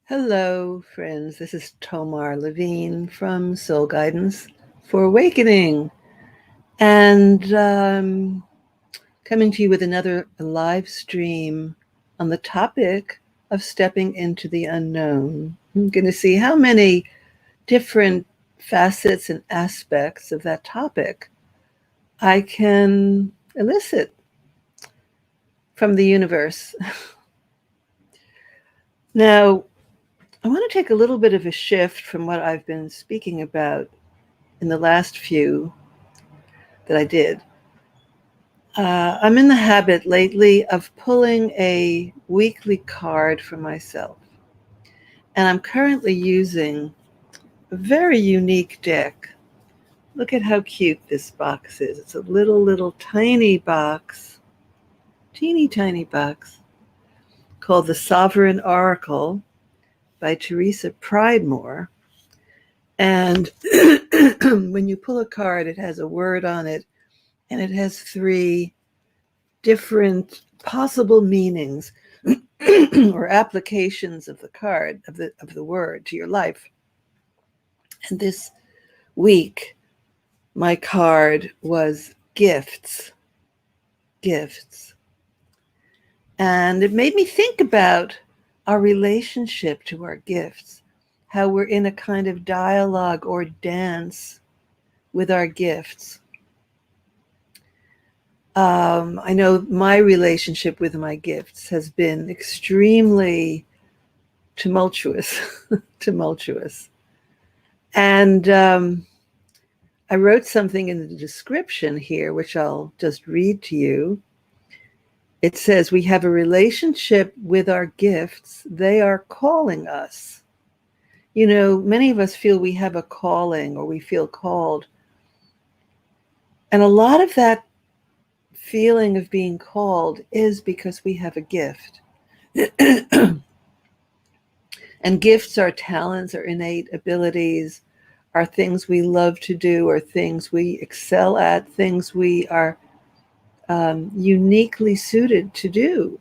Hello, friends. This is Tomar Levine from Soul Guidance for Awakening, and coming to you with another live stream on the topic of stepping into the unknown. I'm going to see how many different facets and aspects of that topic I can elicit from the universe. Now, I want to take a little bit of a shift from what I've been speaking about in the last few that I did. I'm in the habit lately of pulling a weekly card for myself. And I'm currently using a very unique deck. Look at how cute this box is. It's a little tiny box, teeny tiny box, called The Sovereign Oracle by Teresa Pridemore. And when you pull a card, it has a word on it, and it has three different possible meanings or applications of the card of the word to your life. And this week, my card was gifts, gifts, and it made me think about our relationship to our gifts, how we're in a kind of dialogue or dance with our gifts. I know my relationship with my gifts has been extremely tumultuous, tumultuous. And I wrote something in the description here, which I'll just read to you. It says, we have a relationship with our gifts. They are calling us. You know, many of us feel we have a calling or we feel called. And a lot of that feeling of being called is because we have a gift. And gifts are talents or innate abilities, are things we love to do, or things we excel at, things we are uniquely suited to do,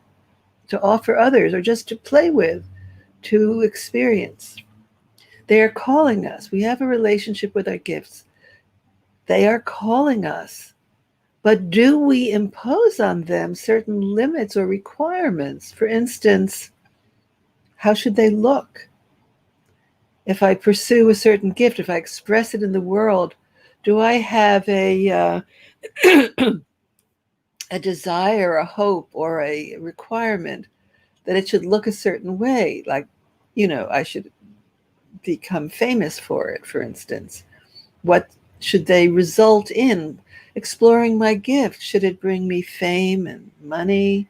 to offer others, or just to play with, to experience. They are calling us. We have a relationship with our gifts. They are calling us. But do we impose on them certain limits or requirements? For instance, how should they look? If I pursue a certain gift, if I express it in the world, do I have a a desire, a hope, or a requirement that it should look a certain way? Like, I should become famous for it, for instance. What should they result in? Exploring my gift, should it bring me fame and money,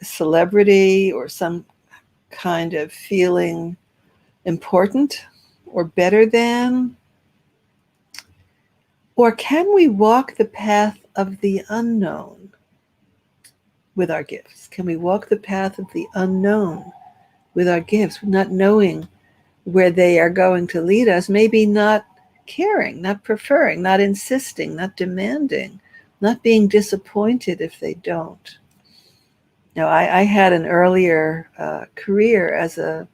celebrity, or some kind of feeling important or better than? Or can we walk the path of the unknown with our gifts? Can we walk the path of the unknown with our gifts, not knowing where they are going to lead us, maybe not caring, not preferring, not insisting, not demanding, not being disappointed if they don't? Now, I had an earlier career as a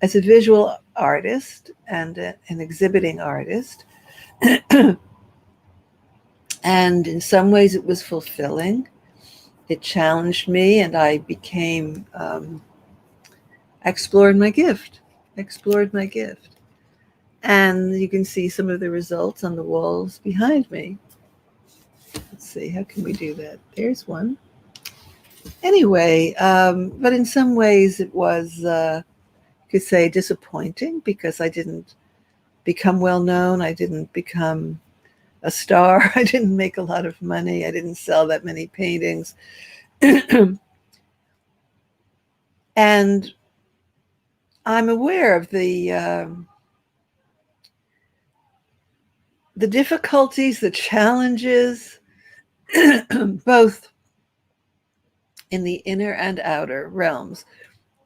visual artist and an exhibiting artist. And in some ways it was fulfilling. It challenged me, and I became, explored my gift, explored my gift. And you can see some of the results on the walls behind me. Let's see, how can we do that? There's one. Anyway, but in some ways it was, you could say, disappointing because I didn't become well known. I didn't become a star. I didn't make a lot of money. I didn't sell that many paintings. And I'm aware of the difficulties, the challenges, both in the inner and outer realms.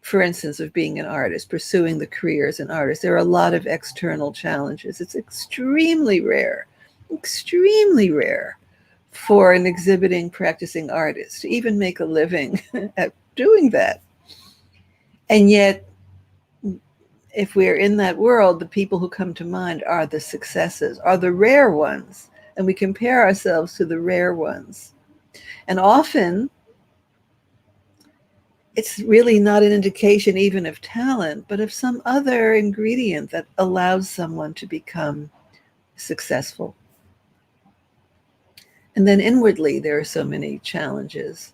For instance, of being an artist, pursuing the career as an artist, there are a lot of external challenges. It's extremely rare for an exhibiting, practicing artist to even make a living at doing that. And yet, if we're in that world, the people who come to mind are the successes, are the rare ones. And we compare ourselves to the rare ones. And often it's really not an indication even of talent, but of some other ingredient that allows someone to become successful. And then inwardly, there are so many challenges.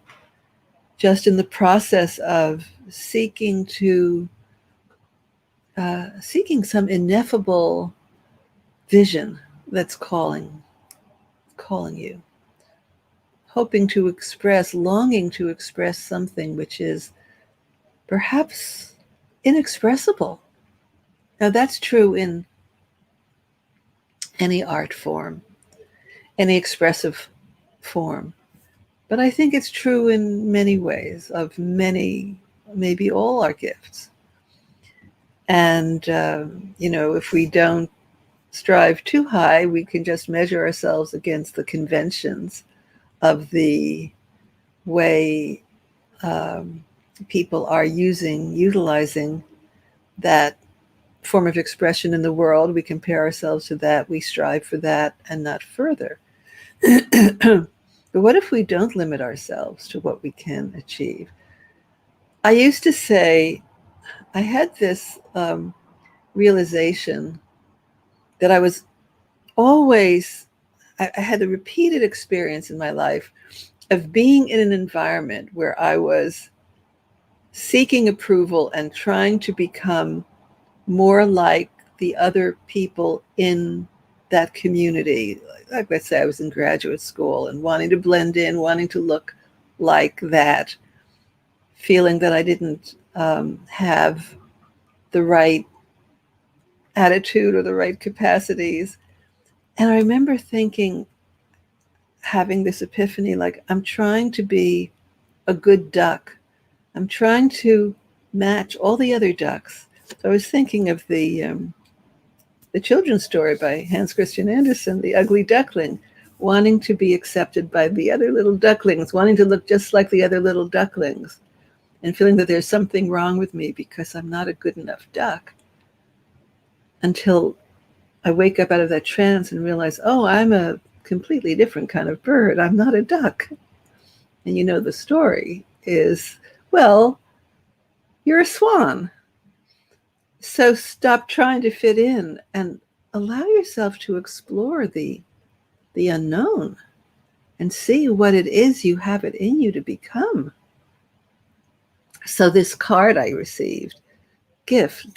Just in the process of seeking some ineffable vision that's calling you, hoping to express, longing to express something which is perhaps inexpressible. Now, that's true in any art form, any expressive form. But I think it's true in many ways of many, maybe all our gifts. And, if we don't strive too high, we can just measure ourselves against the conventions of the way people are utilizing that form of expression in the world. We compare ourselves to that, we strive for that, and not further. But what if we don't limit ourselves to what we can achieve? I used to say, I had this realization that I was always, I had the repeated experience in my life of being in an environment where I was seeking approval and trying to become more like the other people in that community. Like, let's say I was in graduate school and wanting to blend in, wanting to look like that, feeling that I didn't have the right attitude or the right capacities. And I remember thinking, having this epiphany, like, I'm trying to be a good duck. I'm trying to match all the other ducks. So I was thinking of the children's story by Hans Christian Andersen, The Ugly Duckling, wanting to be accepted by the other little ducklings, wanting to look just like the other little ducklings, and feeling that there's something wrong with me because I'm not a good enough duck. Until I wake up out of that trance and realize, oh, I'm a completely different kind of bird. I'm not a duck. And the story is, well, you're a swan. So stop trying to fit in and allow yourself to explore the unknown and see what it is you have it in you to become. So this card I received, gifts.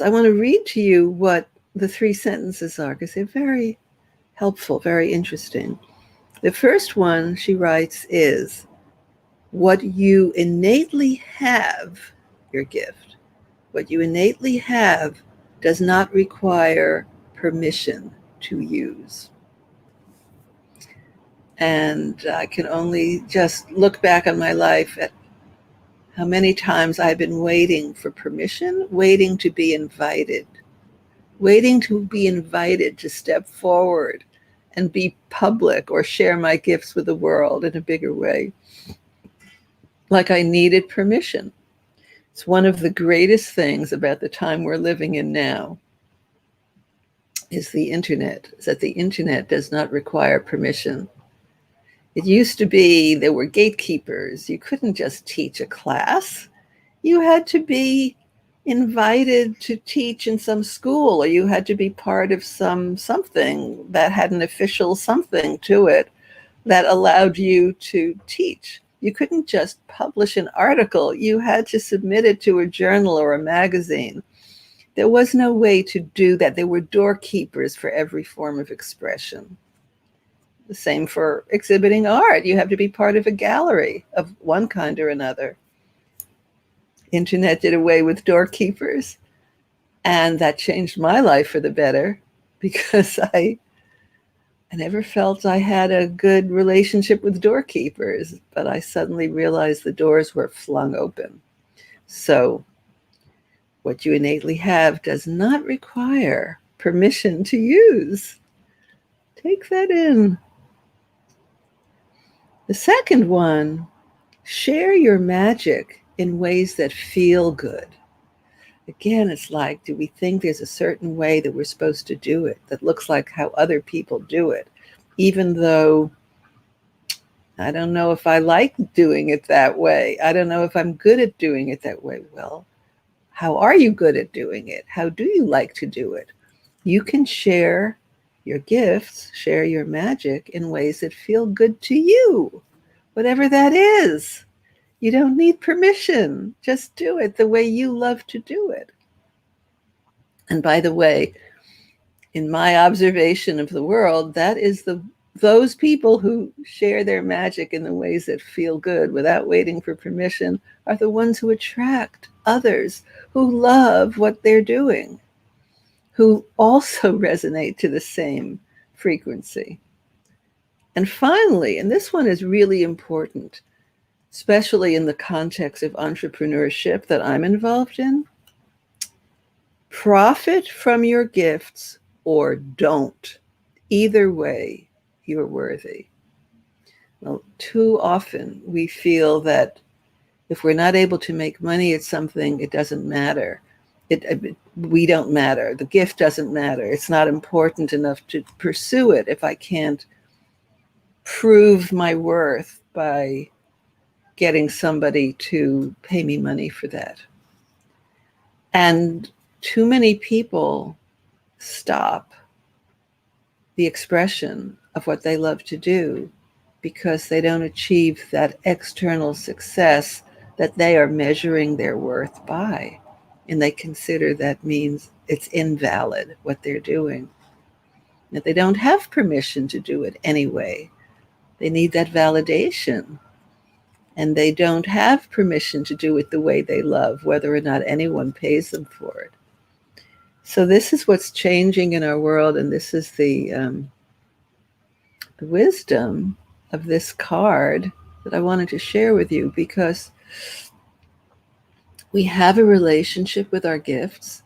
I want to read to you what the 3 sentences are, because they're very helpful, very interesting. The first one she writes is, what you innately have, your gift, what you innately have does not require permission to use. And I can only just look back on my life at how many times I've been waiting for permission, waiting to be invited to step forward and be public or share my gifts with the world in a bigger way. Like I needed permission. It's one of the greatest things about the time we're living in now is that the internet does not require permission. It used to be there were gatekeepers. You couldn't just teach a class. You had to be invited to teach in some school, or you had to be part of something that had an official something to it that allowed you to teach. You couldn't just publish an article. You had to submit it to a journal or a magazine. There was no way to do that. There were doorkeepers for every form of expression. The same for exhibiting art. You have to be part of a gallery of one kind or another. Internet did away with doorkeepers, and that changed my life for the better, because I never felt I had a good relationship with doorkeepers, but I suddenly realized the doors were flung open. So what you innately have does not require permission to use. Take that in. The second one, share your magic in ways that feel good. Again, it's like, do we think there's a certain way that we're supposed to do it that looks like how other people do it, even though I don't know if I like doing it that way. I don't know if I'm good at doing it that way. Well, how are you good at doing it? How do you like to do it? You can share your gifts, share your magic in ways that feel good to you, whatever that is. You don't need permission. Just do it the way you love to do it. And by the way, in my observation of the world, that is those people who share their magic in the ways that feel good without waiting for permission are the ones who attract others who love what they're doing, who also resonate to the same frequency. And finally, and this one is really important, especially in the context of entrepreneurship that I'm involved in, profit from your gifts or don't. Either way, you're worthy. Well, too often we feel that if we're not able to make money at something, it doesn't matter. We don't matter. The gift doesn't matter. It's not important enough to pursue it if I can't prove my worth by getting somebody to pay me money for that. And too many people stop the expression of what they love to do because they don't achieve that external success that they are measuring their worth by. And they consider that means it's invalid what they're doing. That they don't have permission to do it anyway. They need that validation. And they don't have permission to do it the way they love, whether or not anyone pays them for it. So this is what's changing in our world, and this is the wisdom of this card that I wanted to share with you, because we have a relationship with our gifts.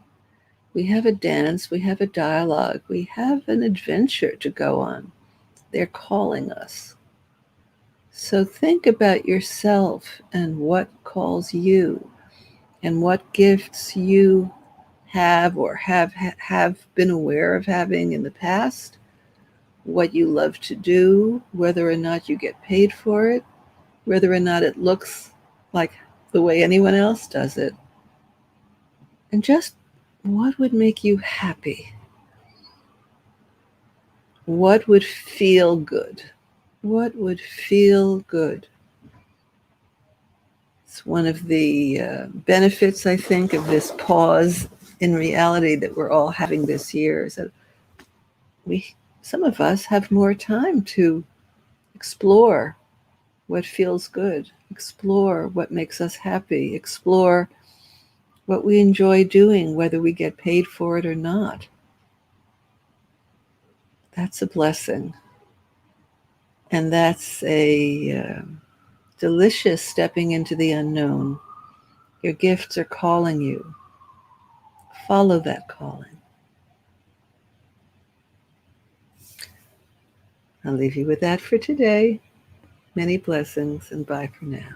We have a dance, we have a dialogue, we have an adventure to go on. They're calling us. So think about yourself and what calls you and what gifts you have or have been aware of having in the past, what you love to do, whether or not you get paid for it, whether or not it looks like the way anyone else does it, and just what would make you happy? What would feel good? What would feel good? It's one of the benefits, I think, of this pause in reality that we're all having this year, is that some of us have more time to explore what feels good, explore what makes us happy, explore what we enjoy doing, whether we get paid for it or not. That's a blessing. And that's a delicious stepping into the unknown. Your gifts are calling you. Follow that calling. I'll leave you with that for today. Many blessings, and bye for now.